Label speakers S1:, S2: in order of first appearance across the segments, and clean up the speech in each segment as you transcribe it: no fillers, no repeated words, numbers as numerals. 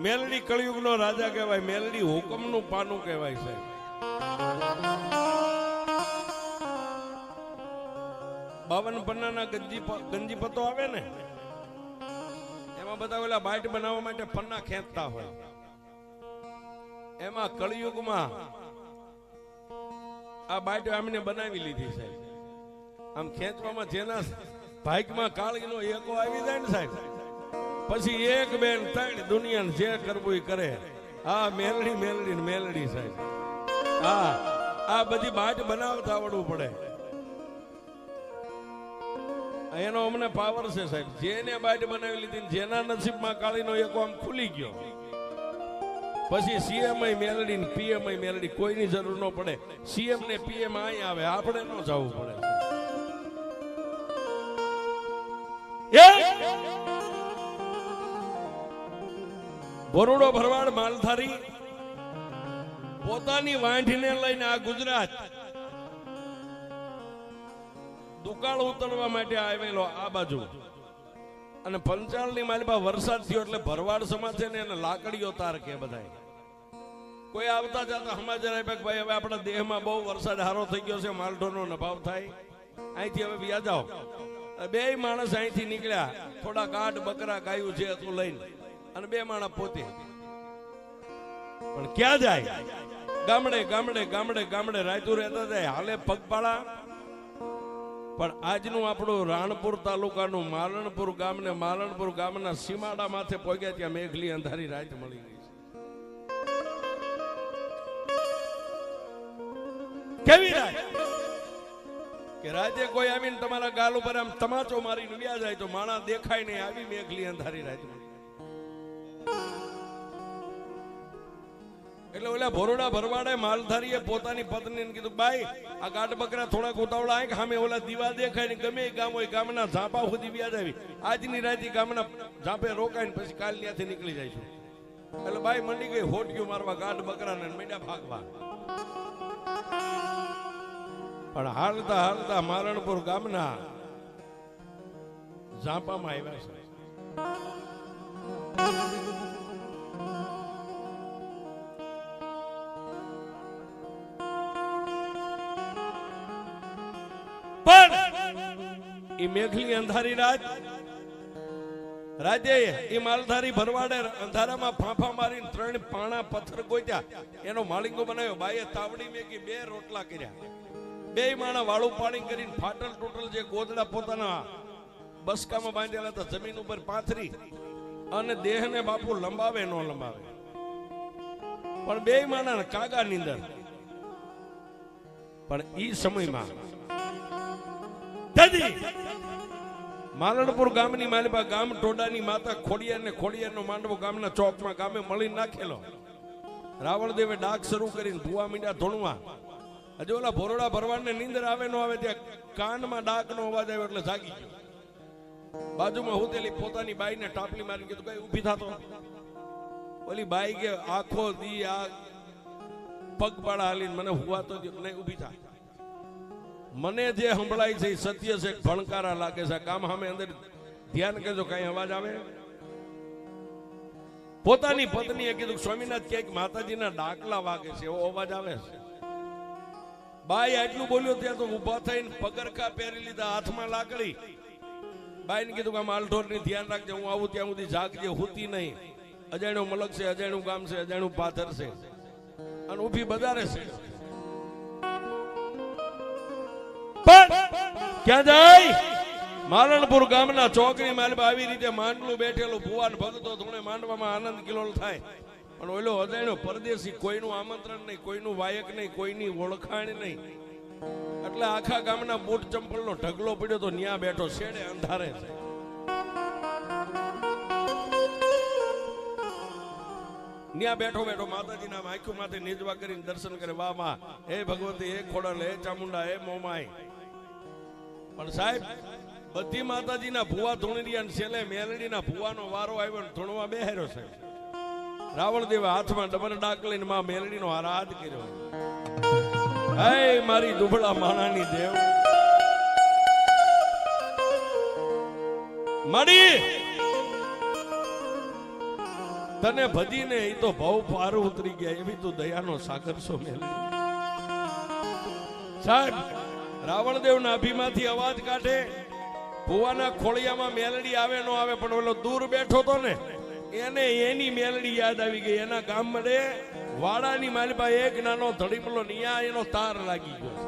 S1: મેલડી કળિયુગનો રાજા કહેવાય, મેલડી હુકમનું પાનું કહેવાય છે. બાવન પન્નાના ગંજીપતો આવે ને, એમાં બધા ઓલા બાઈટ બનાવવા માટે પન્ના ખેંચતા હોય. એમાં કળિયુગમાં આ બાઈટ આમને બનાવી લીધી છે. આમ ખેંચવામાં જેના ભાઈકમાં કાળીનો એકો આવી જાય ને સાહેબ, પછી એક બેન ત્રણ દુનિયાને જે કરવું એ કરે. આ મેલડી મેલડી મેલડી સાહેબ, આ બધી બાટ બનાવતા આવડવું પડે. એનો અમને પાવર છે સાહેબ. જેને બાટ બનાવી લીધી, જેના નસીબમાં કાળીનો એકો આમ ખુલી ગયો, પછી સીએમ મેલડી ને પીએમ મેલડી, કોઈની જરૂર ન પડે. સીએમ ને પીએમ અહીં આવે, આપણે ન જવું પડે. બરોડો ભરવાડ માલધારી પોતાની વાંઢીને લઈને આ ગુજરાત દુકાળ ઉતરવા માટે આવેલો આ બાજુ. અને પંચાળની માલિપા વરસાદ થયો એટલે ભરવાડ સમાજ છે ને એને લાકડીઓ તાર કે બધા. કોઈ આવતા જતા સમાચાર આપ્યા કે ભાઈ હવે આપણા દેહમાં બહુ વરસાદ હારો થઈ ગયો છે, માલઢોરનો નભાવ થાય, અહીંથી હવે વ્યા જાઓ. બે માણસ અહીંથી નીકળ્યા, થોડા ગાઢ બકરા ગાયું છે હતું લઈને, અને બે માણસ પોતે. પણ ક્યાં જાય? ગામડે ગામડે ગામડે ગામડે રાયતું રહેતા જાય, હાલે પગપાળા. પણ આજનું આપણું રાણપુર તાલુકાનું માલણપુર ગામ ને માલણપુર ગામના સીમાડા માથે પહોંચ્યા, ત્યાં મેઘલી અંધારી રાત મળી ગઈ છે. કેવી રાત કે રાતે કોઈ આવીને તમારા ગાલ ઉપર આમ તમાચો મારીને વ્યા જાય તો માણા દેખાય નહીં. આવી મેઘલી અંધારી રાત મળી. એટલે ઓલા ભોરડા ભરવાડે માલધારીએ પોતાની પત્નીને કીધું, બાઈ આ ગાઢ બકરા થોડાક ઉતાવળા આય, સામે ઓલા દીવા દેખાય ને ગમે ગામ હોય ગામના ઝાપા સુધી વ્યાજ આવી, આજની રાતે ગામના ઝાપે રોકાઈને પછી કાલ ત્યાંથી નીકળી જઈશું. એટલે બાઈ મંડી ગઈ હોટિયું મારવા ગાઢ બકરાને, મેંડા ભાગવા. પણ હાલતા હાલતા મારણપુર ગામના ઝાપામાં આવ્યા છે. એ મેઘલી અંધારી રાત રાજે એ માલધારી ભરવાડે અંધારામાં ફાંફા મારીને 3 પાણા પથ્થર ગોત્યા, એનો માલિંગો બનાવ્યો. બાઈએ તાવડી મેકી 2 રોટલા કર્યા. 2 માણા વાળું પાણી કરીને ફાટલ ટોટલ જે ગોદડા પોતાના બસકામાં બાંધેલા હતા જમીન ઉપર પાથરી, અને દેહને બાપુ લંબાવે ન લંબાવે, પણ 2 માણા કાગા નીંદર. પણ ઈ સમયમાં માલણપુર ગામની માલિપા ગામ ટોડાની માતા ખોડિયાર ને ખોડિયારનો માંડવો ગામના ચોકમાં ગામે મળી નાખેલો. રાવણદેવે ડાક શરૂ કરીને ભૂવા મીંડા ધોણવા. હજુ ઓલા ભોરડા ભરવાડને નીંદર આવે ન આવે ત્યાં કાનમાં ડાકનો અવાજ આવ્યો એટલે જાગી ગયો. બાજુમાં હુતેલી પોતાની બાઈને ટાપલી મારીને કીધું, કઈ ઊભી થાતો. ઓલી બાઈ કે આખો દી આ પગપાળા હાલીને મને હુવાતો નહીં, ઊભી થા. મને જે સંભળાય છે સત્ય છે, ભણકારા લાગે છે. કામ સામે અંદર ધ્યાન કરજો, કઈ અવાજ આવે. પોતાની પત્નીએ કીધું, સ્વામીનાથ ક્યાંક માતાજીના ડાકલા વાગે છે, એવો અવાજ આવે છે. બાઈ આટલું બોલ્યો ત્યાં તો ઉભા થઈને પગરખા પહેરી લીધા, હાથમાં લાકડી. બાઈને કીધું કે માલઢોરની ધ્યાન રાખજે, હું આવું ત્યાં સુધી જાગજે, હુતી નહીં. અજાણ્યો મલક છે, અજાણ્યું ગામ છે, અજાણ્યું પાથર છે, અને ઊભી બજારે છે. ક્યાં જાય? માલણપુર ગામના ચોકની માલમાં આવી રીતે માંડલું બેઠેલું ભુવાન ભગતો ધોણે માંડવામાં આનંદ કિલોલ થાય. પણ ઓલો અજાણ્યો પરદેશી, કોઈનું આમંત્રણ નહીં, કોઈનું વાયક નહીં, કોઈની ઓળખાણ નહીં. એટલે આખા ગામના બૂટ ચંપલનો ઢગલો પડ્યો તો ન્યા બેઠો શેડે અંધારે છે. ન્યા બેઠો બેઠો માતાજીના આંખો માથે નીજવા કરીને દર્શન કરે. વાહ માં, હે ભગવતી, હે ખોડલ, હે ચામુંડા, હે મોમાઈ. પણ સાહેબ બધી માતાજીના ભુવા ધૂણરિયા ને છેલ્લે મેલડીના ભુવાનો વારો આવ્યો ને ધૂણવા બેહાર્યો છે. રાવણદેવે હાથમાં ડબલ ડાક લઈને માં મેલડીનો આરાધ કર્યો. હે મારી દુબળા માણાની દેવ, મળી તને ભજીને એ તો ભાવ પાર ઉતરી ગયા એવી તું દયાનો સાગર છો મેલડી. સાહેબ રાવણદેવના અભિમાંથી અવાજ કાઢે, ભુવાના ખોળિયામાં મેલડી આવે ન આવે, પણ ઓલો દૂર બેઠો તો ને એને એની મેલડી યાદ આવી ગઈ. એના ગામ મળે વાડાની માલપા એક નાનો ધડીમલો નિયા એનો તાર લાગી ગયો છે.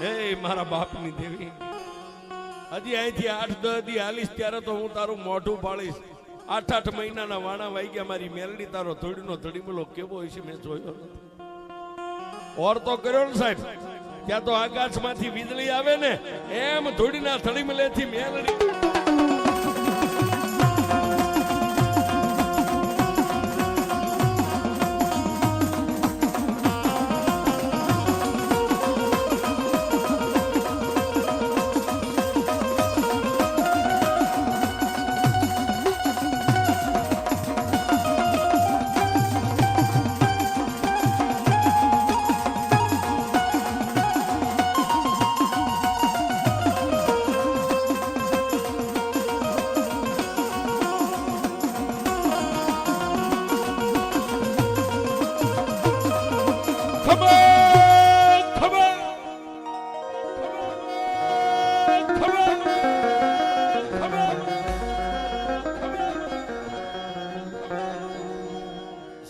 S1: હે મારા બાપની દેવી, હજી અહીંથી 8-10 દી હાલીશ ત્યારે તો હું તારું મોઢું પાડીશ. 8-8 મહિનાના વાણા વાગ્યા, મારી મેલડી તારો ધોડીનો ધડીમલો કેવો હોય છે મેં જોયો નથી. ઓર તો કર્યો ને સાહેબ, ત્યાં તો આકાશમાંથી વીજળી આવે ને એમ ધોડીના ધડીમલેથી મેલડી.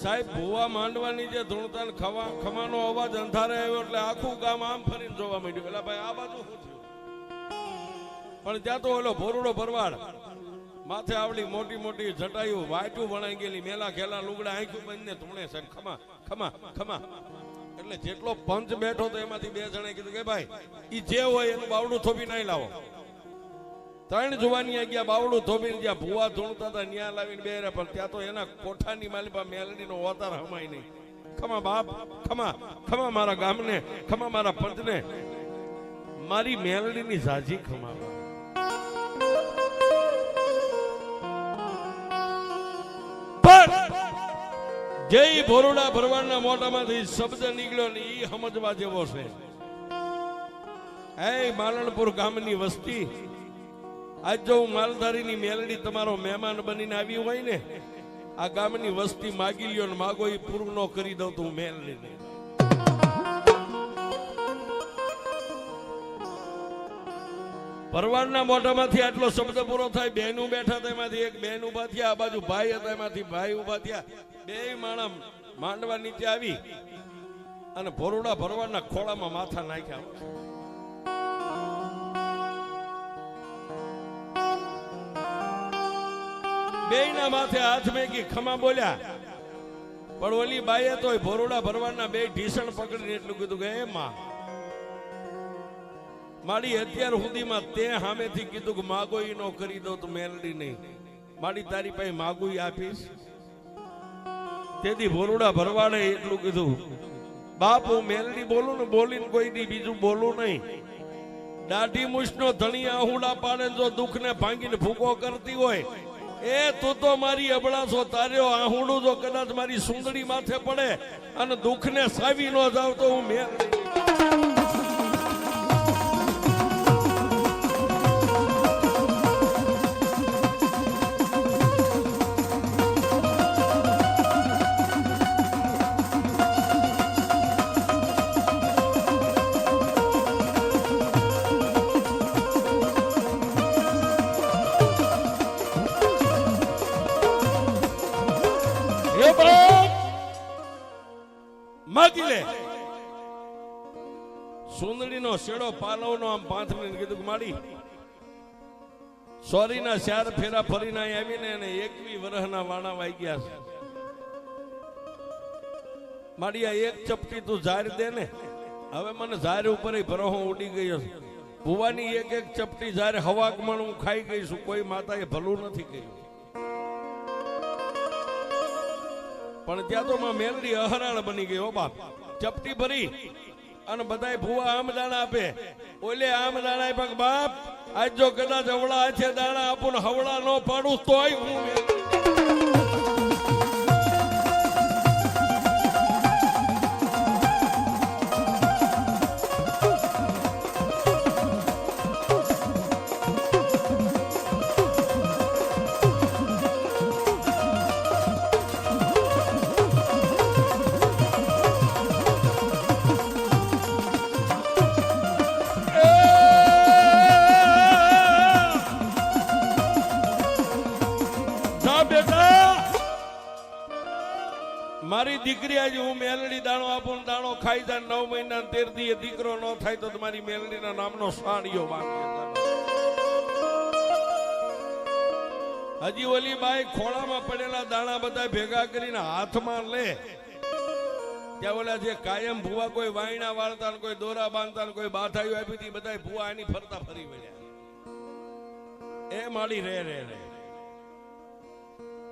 S1: સાહેબ ભુવા માંડવાની જે ધૂણતાન ખમાનો અવાજ અંધારે આવ્યો એટલે આખું ગામ આમ ફરીને જોવા માંડ્યું. એટલે ભાઈ આ બાજુ શું થયું? પણ ત્યાં તો ઓલો ભોરડો ભરવાડ માથે આવડી મોટી મોટી જટાયું વાટું વણાઈ ગયેલી, મેલા ખેલા લુગડા આંખ્યું બંધને ધૂણે સાહેબ ખમા ખમા ખમા. એટલે જેટલો પંચ બેઠો તો એમાંથી 2 જણે કીધું કે ભાઈ ઈ જે હોય એનું બાવડું થોપી નહીં લાવો. 3 જુવાની ગયા બાવડું થોપીને જ્યાં ભુવા ધૂણતા હતા ન્યા લાવીને બેરે, પણ ત્યાં તો એના કોઠાની માલિપા મેલડીનો અવતાર હમાય નહીં. ખમા બાપ ખમા ખમા મારા ગામને, ખમા મારા પંચને, મારી મેલડીની ઝાઝી ખમા. જય ભોરડા ભરવાડના મોઢામાંથી શબ્દ નીકળ્યો ને ઈ સમજવા જેવો છે. હે માલણપુર ગામની વસ્તી, આજ જો હું માલધારીની મેલડી તમારો મહેમાન બનીને આવી હોય ને, આ ગામની વસ્તી માગી લ્યો ને માગો એ પૂરું ન કરી દઉં તો હું મેલડીને. ભરવાડના મોઢામાંથી આટલો શબ્દ પૂરો થાય. બહેનું બેઠા હતા એમાંથી એક બહેન ઉભા થયા, આ બાજુ ભાઈ હતા એમાંથી ભાઈ ઉભા થયા. 2 માણસ માંડવા નીચે આવી અને ભોરડા ભરવાડના ખોળામાં માથા નાખ્યા. બેયના માથે હાથ મેકી ખમા બોલ્યા, પણ ઓલી બાઈએ તો ભોરડા ભરવાડના 2 ઢીસણ પકડીને એટલું કીધું કે એ માં મારી અત્યાર સુધીમાં તે સામેથી કીધું કે માગો ઈ નો કરી દો તો મેલડી નહીં, મારી તારી પાસે માગું આપીશ. તેથી ભોરડા ભરવાડે એટલું કીધું, બાપ હું મેલડી બોલું ને બોલીને કોઈ દી બીજું બોલું નહીં. દાઢી મૂછનો ધણી આહુડા પાડે જો દુઃખને ભાંગીને ભૂકો કરતી હોય, એ તું તો મારી અબળાસો તાર્યો આહુડું જો કદાચ મારી સુંદડી માથે પડે અને દુઃખને સાવી ન જાવ તો હું મેલડી. માગી લે. સુંદડીનો શેડો પાલવનો આમ પાથરીને કીધું કે માડી સોરીના 4 ફેરા ફરીને આવીને એને 21 વર્ષના વાણા વાગ્યા છે. માડી આ એક ચપટી તું ઝાર દે ને, હવે મને ઝાર ઉપર ભરોહો ઉડી ગયો છે. ભુવાની એક ચપટી ઝાર હવાકમાં હું ખાઈ ગઈ છું, કોઈ માતાએ ભલું નથી કર્યું. પણ ત્યાં તો માં મેલડી અહરાળ બની ગઈ. હો બાપ, ચપટી ભરી અને બધાય ભુવા આમ દાણા આપે, ઓલે આમ દાણા આપ્યા. બાપ આજ જો કદાચ હવળા હાથે દાણા આપું ને હવળા ન પાડું તોય હું જા બેટા, મારી દીકરી આજે હું મેલડી દાણો આપું, દાણો ખાઈ જાય 9 મહિના 13 દી દીકરો ન થાય તો તમારી મેલડીના નામનો સાડીઓ બાંધી. હજી ઓલી બાઈ ખોળામાં પડેલા દાણા બધા ભેગા કરીને હાથમાં લે. ત્યાં ઓલા જે કાયમ ભૂવા કોઈ વાયણા વાળતા ને કોઈ દોરા બાંધતા ને કોઈ બાધાઈઓ આપી હતી, બધા ભૂવા એની ફરતા ફરી વળ્યા. એ માડી રે રે રે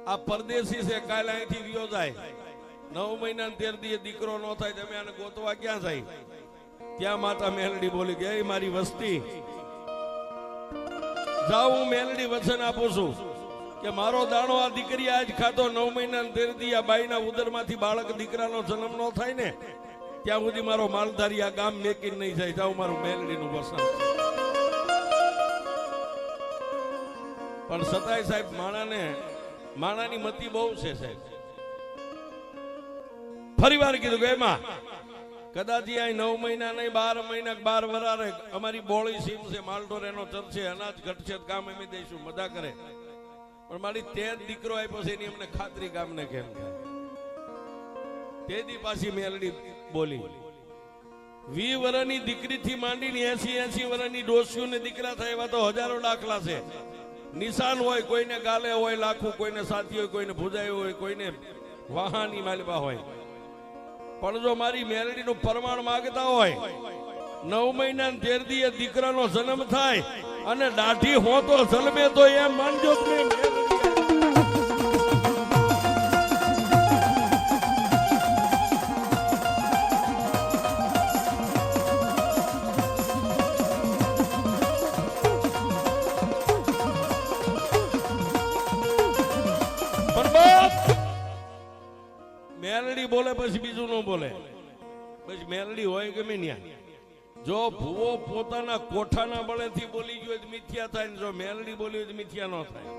S1: આ પરદેશી છે, કાલે અહીંથી વિયો જાય 9 મહિના 13 દી દીકરો ન થાય, તમે આને ગોતવા ક્યાં જાય? ત્યાં માતા મેલડી બોલી ગઈ, મારી વસ્તી જાઉં, હું મેલડી વચન આપું છું કે મારો દાણો આ દીકરી આજ ખાતો 9 મહિના 13 દી આ બાઈના ઉદરમાંથી બાળક દીકરાનો જન્મ ન થાય ને ત્યાં સુધી મારો માલધારી આ ગામ મેકીને નહીં જાય. જાઉં, મારું મેલડીનું વસન. પણ સતાય સાહેબ માણાની મતી બહુ છે સાહેબ. ફરી વાર કીધું કે એમાં કદાચ આ 9 મહિના નહીં 12 મહિના 12 વરારે અમારી બોળી સીમ છે, માલઢોર એનો ચરશે, અનાજ ઘટશે, કામ અમે દઈશું, મજા કરે. પણ મારી 13 દીકરો આપ્યો છે એની અમને ખાતરી ગામને કેમ થાય? તેદી પાછી મેલડી બોલી, 20 વર્ષની દીકરીથી માંડીને 80 વર્ષની ડોસીઓને દીકરા થાય એવા તો હજારો દાખલા છે. નિશાન હોય, કોઈને ગાલે હોય લાખું, કોઈને સાથી હોય, કોઈને ભુજાયું હોય, કોઈને વાહાની માલબા હોય. પણ જો મારી મેલડીનું પ્રમાણ માંગતા હોય, 9 મહિના 13 દી દીકરાનો જન્મ થાય અને દાઢી હો તો જન્મે તો એમ માનજો તમે મેલડી બોલે પછી બીજું ન બોલે. પછી મેલડી હોય ગમે ન્યા. જો ભૂવો પોતાના કોઠાના બળેથી બોલી ગયો તો મિથ્યા થાય ને જો મેલડી બોલી હોય તો મિથ્યા ન થાય.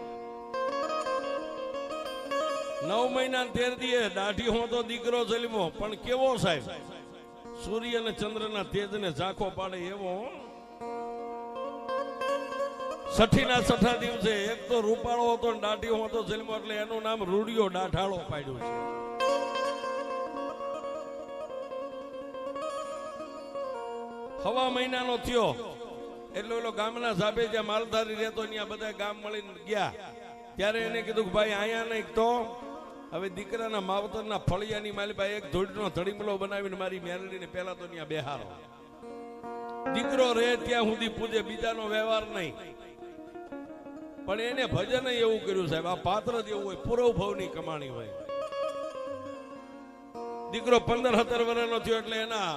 S1: 9 મહિના 13 દીએ દાઢી હો તો દીકરો જન્મો, પણ કેવો સાહેબ? સૂર્ય અને ચંદ્રના તેજને ઝાંખો પાડે એવો. છઠ્ઠીના 6 દિવસે એક તો રૂપાળો હતો ને દાઢી હો તો જન્મો, એટલે એનું નામ રૂડિયો દાઢાળો પાડ્યું છે. હવા મહિનાનો થયો એટલે ઓલો ગામના સાબે જ્યાં માલધારી રહેતો ત્યાં બધા ગામ મળીને ગયા. ત્યારે એને કીધું કે ભાઈ અહીંયા નહીં તો હવે દીકરાના માવતરના ફળિયાની માલિપા એક ધોળનો ધડીમલો બનાવીને મારી મેલડીને પહેલા તો ત્યાં બેહારો. દીકરો રહે ત્યાં સુધી પૂજે, બીજાનો વ્યવહાર નહીં. પણ એને ભજન એવું કર્યું સાહેબ, આ પાત્ર જ એવું હોય, પૂરવ ભાવની કમાણી હોય. દીકરો 15-17 વર્ષનો થયો એટલે એના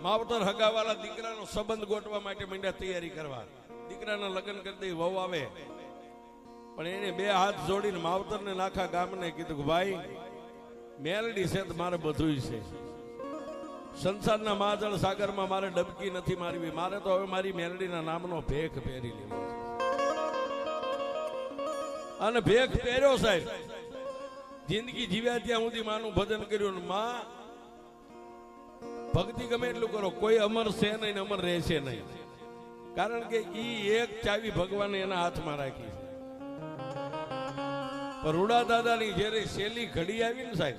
S1: માવતર હગાવાલા દીકરાનો સંબંધ ગોઠવા માટે માંડ્યા તૈયારી કરવા. દીકરાના લગ્ન કરી દઈ, વહુ આવે. પણ એને 2 હાથ જોડીને માવતરને નાખા ગામને કીધું કે ભાઈ મેલડી છે તો મારે બધું છે. સંસારના મહાજળ સાગરમાં મારે ડબકી નથી મારવી, મારે તો હવે મારી મેલડીના નામનો ભેખ પહેરી લેવો. અને ભેખ પહેર્યો સાહેબ. જિંદગી જીવ્યા ત્યાં સુધી માનું ભજન કર્યું. માં ભક્તિ ગમે એટલું કરો, કોઈ અમર છે નહીં, અમર રહેશે નહીં. કારણ કે ઈ એક ચાવી ભગવાને એના હાથમાં રાખી છે. પણ રૂડા દાદાની જ્યારે શેલી ઘડી આવી ને સાહેબ,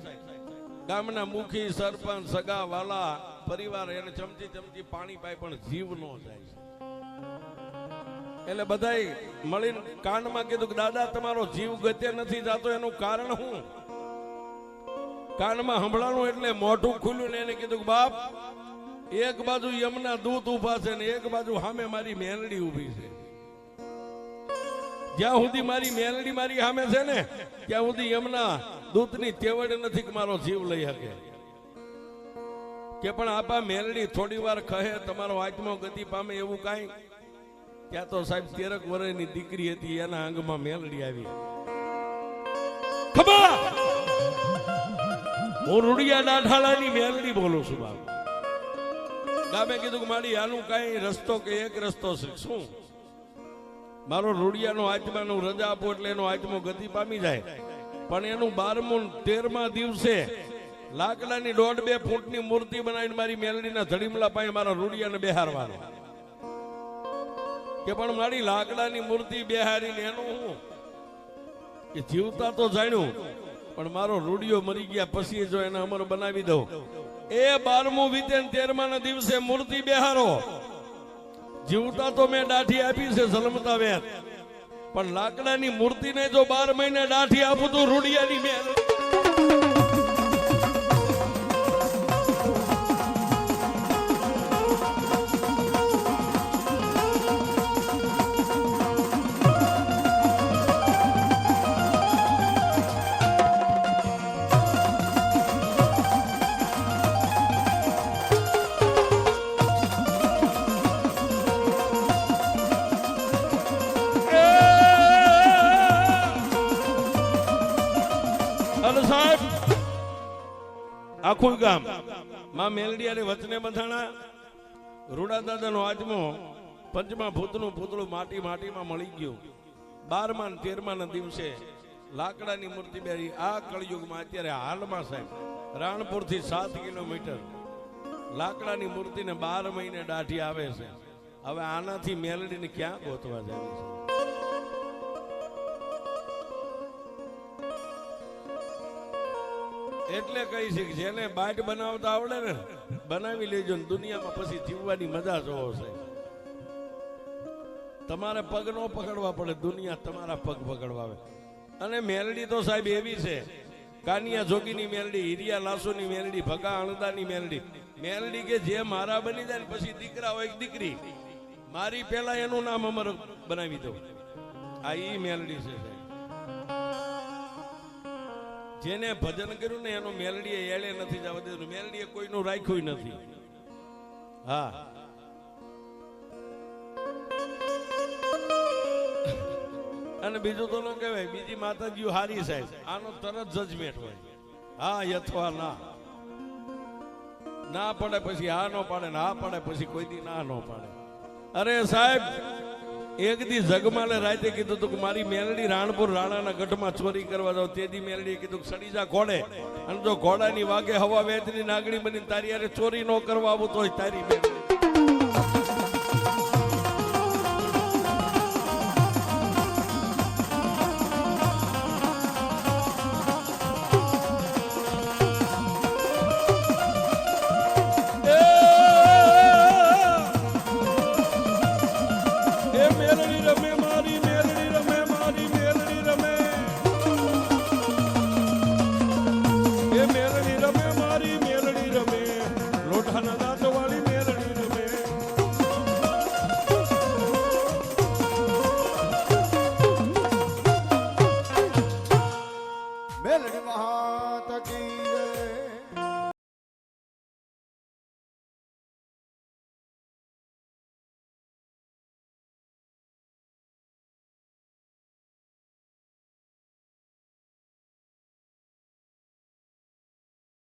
S1: ગામના મુખી, સરપંચ, સગા વાલા, પરિવાર એને ચમચી પાણી પાય પણ જીવ નો જાય. એટલે બધાય મળીને કાનમાં કીધું કે દાદા તમારો જીવ ગતે નથી જાતો, એનું કારણ શું? કાનમાં સંભળાણું એટલે મોઢું ખુલ્યું ને એને કીધું કે બાપ, એક બાજુ યમના દૂત ઉભા છે ને એક બાજુ સામે મારી મેલડી ઉભી છે. જ્યાં સુધી મારી મેલડી મારી સામે છે ને ત્યાં સુધી યમના દૂતની તેવડ નથી કે મારો જીવ લઈ શકે. કે પણ આપા મેલડી થોડી વાર કહે તમારો આત્મા ગતિ પામે એવું કાંઈ? ત્યાં તો સાહેબ 13 વર્ષની દીકરી હતી, એના અંગમાં મેલડી આવી. ખબર હું રૂડિયા દાઢાળાની મેલડી બોલું છું બાપ. ગામે કીધું કે મારી આનું કઈ રસ્તો કે એક રસ્તો છે શું? મારો રૂડિયાનો આત્માનું રજા આપો એટલે એનો આત્મો ગતિ પામી જાય. પણ એનું 12મું 13મા દિવસે લાકડાની 1.5-2 ફૂટની મૂર્તિ બનાવીને મારી મેલડીના ધડીમલા પાસે મારા રૂડિયાને બેહારવાનો. કે પણ મારી લાકડાની મૂર્તિ બેહારીને એનું હું કે જીવતા તો જાણ્યું પણ મારો રૂડિયો મરી ગયા પછી જો એને અમર બનાવી દઉં. એ 12મું વીતે 13મા ના દિવસે મૂર્તિ બેહારો. જીવતા તો મેં દાઢી આપી છે જલમતા વેર, પણ લાકડાની મૂર્તિને જો 12 મહિને દાઢી આપું તો રૂડિયાની મેં સાહેબ આખું ગામ માં મેલડીયા વચને બંધાણા. રૂડા દાદાનો આજમો પંચમા ભૂતનું પૂતળું માટીમાં મળી ગયું. 12મા અને 13મા ના દિવસે લાકડાની મૂર્તિ બેરી. આ કળયુગમાં અત્યારે હાલમાં સાહેબ રાણપુર થી 7 કિલોમીટર લાકડાની મૂર્તિને 12 મહિને દાઢી આવે છે. હવે આનાથી મેલડીને ક્યાં ગોતવા જાય છે? એટલે કહી છે કે જેને બાટ બનાવતા આવડે ને બનાવી લેજો ને દુનિયામાં પછી જીવવાની મજા જોવો છે. તમારે પગ નો પકડવા પડે, દુનિયા તમારા પગ પકડવા આવે. અને મેલડી તો સાહેબ એવી છે, કાનિયા જોગીની મેલડી, હિરિયા લાસુની મેલડી, ભગા અણદાની મેલડી. મેલડી કે જે મારા બની જાય ને પછી દીકરા હોય દીકરી, મારી પેલા એનું નામ અમર બનાવી દો. આ ઈ મેલડી છે સાહેબ. જેને ભજન કર્યું ને એનો મેલડીએ એળે નથી જવા દીધું. મેલડીએ કોઈનું રાખ્યું નથી. હા, અને બીજું તો ન કહેવાય, બીજી માતાજીઓ હારી સાહેબ, આનો તરત જજમેન્ટ હોય. હા અથવા ના પડે પછી હા નો પાડે, ના પાડે પછી કોઈ દી ના નો પાડે. અરે સાહેબ એક દી જગમાલે રાતે કીધું તું કે મારી મેલડી રાણપુર રાણાના ગઢમાં ચોરી કરવા જાવ. તેદી મેલડીએ કીધું કે સડી જા ઘોડે, અને જો ઘોડાની વાગે હવા વેચની નાગણી બની તારી યારે ચોરી ન કરવા આવું તો તારી મેલડી.
S2: મેલડી મહાત કી જય.